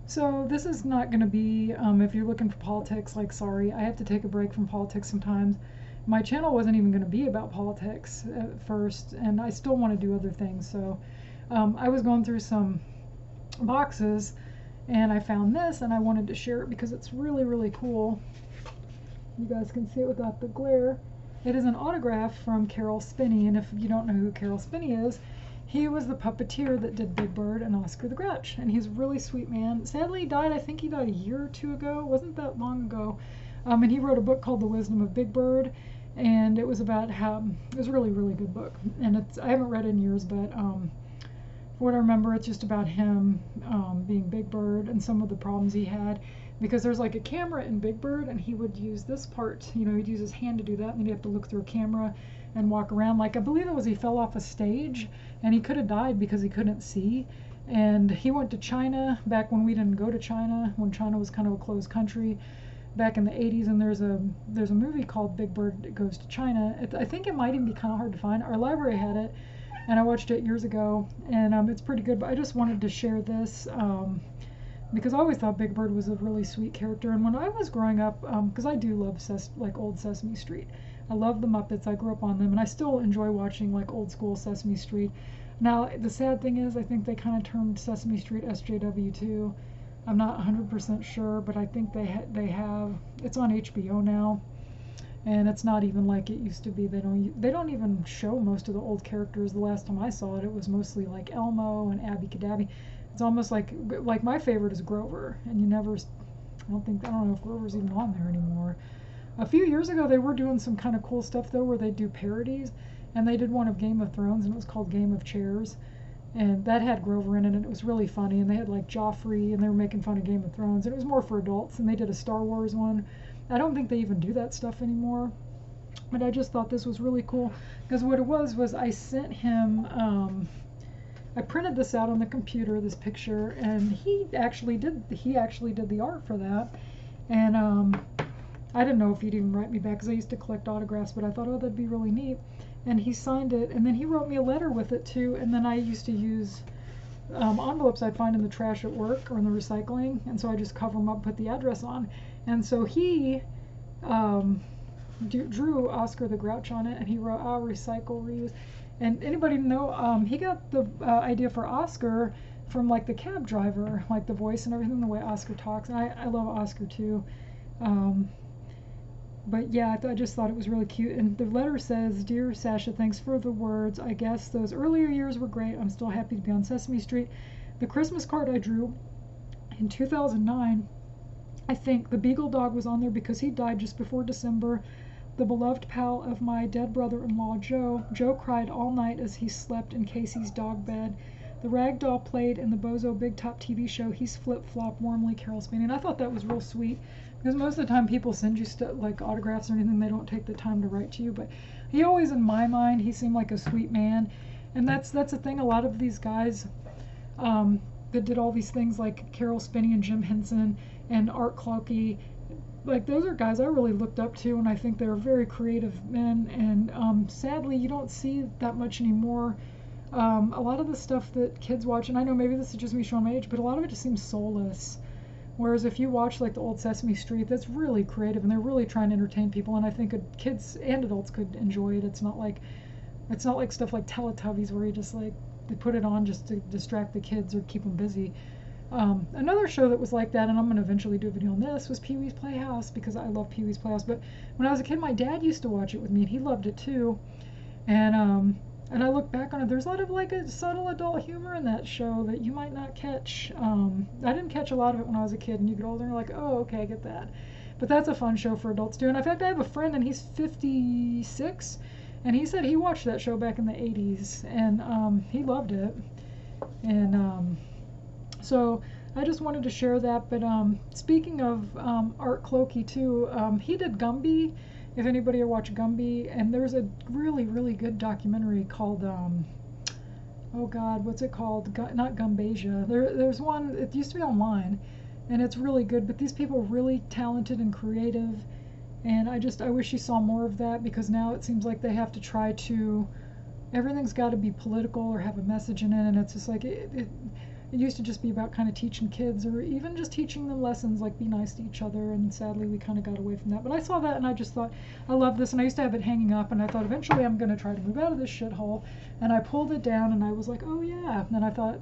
So this is not going to be, if you're looking for politics, like, sorry, I have to take a break from politics sometimes. My channel wasn't even going to be about politics at first, and I still want to do other things. So I was going through some boxes, and I found this, and I wanted to share it because it's really, really cool. You guys can see it without the glare. It is an autograph from Caroll Spinney, and if you don't know who Caroll Spinney is, he was the puppeteer that did Big Bird and Oscar the Grouch, and he's a really sweet man. Sadly, he died, I think he died a year or two ago. It wasn't that long ago. And he wrote a book called The Wisdom of Big Bird, and it was about how, it was a really, really good book. And I haven't read it in years, but for what I remember, it's just about him being Big Bird and some of the problems he had. Because there's like a camera in Big Bird, and he would use this part, he'd use his hand to do that, and then he'd have to look through a camera and walk around. Like, I believe it was he fell off a stage, and he could have died because he couldn't see. And he went to China back when we didn't go to China, when China was kind of a closed country back in the 80s. And there's a movie called Big Bird Goes to China. I think it might even be kind of hard to find. Our library had it, and I watched it years ago, and it's pretty good. But I just wanted to share this. Because I always thought Big Bird was a really sweet character. And when I was growing up, because I do love like old Sesame Street, I love the Muppets. I grew up on them, and I still enjoy watching like old school Sesame Street. Now the sad thing is, I think they kind of termed Sesame Street SJW too. I'm not 100% sure, but I think they have. It's on HBO now, and it's not even like it used to be. They don't even show most of the old characters. The last time I saw it, it was mostly like Elmo and Abby Cadabby. It's almost like my favorite is Grover, and I don't know if Grover's even on there anymore. A few years ago, they were doing some kind of cool stuff though, where they do parodies, and they did one of Game of Thrones, and it was called Game of Chairs, and that had Grover in it, and it was really funny. And they had like Joffrey, and they were making fun of Game of Thrones, and it was more for adults. And they did a Star Wars one. I don't think they even do that stuff anymore, but I just thought this was really cool because what it was I sent him. I printed this out on the computer, this picture, and he actually did the art for that. And I didn't know if he'd even write me back because I used to collect autographs, but I thought, oh, that'd be really neat. And he signed it, and then he wrote me a letter with it too. And then I used to use envelopes I'd find in the trash at work or in the recycling, and so I just cover them up, put the address on. And so he drew Oscar the Grouch on it, and he wrote, "I'll recycle, reuse." And anybody know, he got the idea for Oscar from like the cab driver, like the voice and everything, the way Oscar talks. And I love Oscar too. But yeah, I just thought it was really cute. And the letter says, "Dear Sasha, thanks for the words. I guess those earlier years were great. I'm still happy to be on Sesame Street. The Christmas card I drew in 2009, I think the Beagle dog was on there because he died just before December. The beloved pal of my dead brother-in-law, Joe. Joe cried all night as he slept in Casey's dog bed. The rag doll played in the Bozo Big Top TV show. He's flip-flop warmly, Caroll Spinney." And I thought that was real sweet because most of the time people send you stuff like autographs or anything, they don't take the time to write to you. But he always, in my mind, he seemed like a sweet man. And that's the thing. A lot of these guys that did all these things, like Caroll Spinney and Jim Henson and Art Clokey, like those are guys I really looked up to, and I think they're very creative men. And sadly, you don't see that much anymore. A lot of the stuff that kids watch, and I know maybe this is just me showing my age, but a lot of it just seems soulless. Whereas if you watch like the old Sesame Street, that's really creative, and they're really trying to entertain people. And I think kids and adults could enjoy it. It's not like stuff like Teletubbies where you just like they put it on just to distract the kids or keep them busy. Another show that was like that, and I'm going to eventually do a video on this, was Pee-wee's Playhouse, because I love Pee-wee's Playhouse. But when I was a kid, my dad used to watch it with me, and he loved it too. And I look back on it, there's a lot of like a subtle adult humor in that show that you might not catch. I didn't catch a lot of it when I was a kid, and you get older and you're like, oh, okay, I get that. But that's a fun show for adults too. And in fact, I have a friend, and he's 56, and he said he watched that show back in the 80s, and he loved it. And so I just wanted to share that. But speaking of Art Clokey too, he did Gumby. If anybody ever watched Gumby, and there's a really, really good documentary called, oh God, what's it called? Not Gumbasia. There's one, it used to be online, and it's really good, but these people are really talented and creative, and I wish you saw more of that, because now it seems like they have to try to, everything's got to be political or have a message in it, and it's just like, it used to just be about kind of teaching kids or even just teaching them lessons like be nice to each other, and sadly we kind of got away from that. But I saw that and I just thought, I love this, and I used to have it hanging up, and I thought eventually I'm going to try to move out of this shithole, and I pulled it down and I was like, oh yeah, and I thought,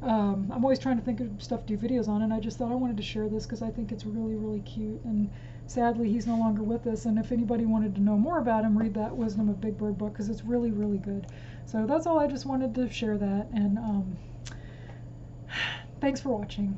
I'm always trying to think of stuff to do videos on, and I just thought I wanted to share this because I think it's really, really cute. And sadly he's no longer with us, and if anybody wanted to know more about him, read that Wisdom of Big Bird book because it's really, really good. So that's all. I just wanted to share that, and thanks for watching.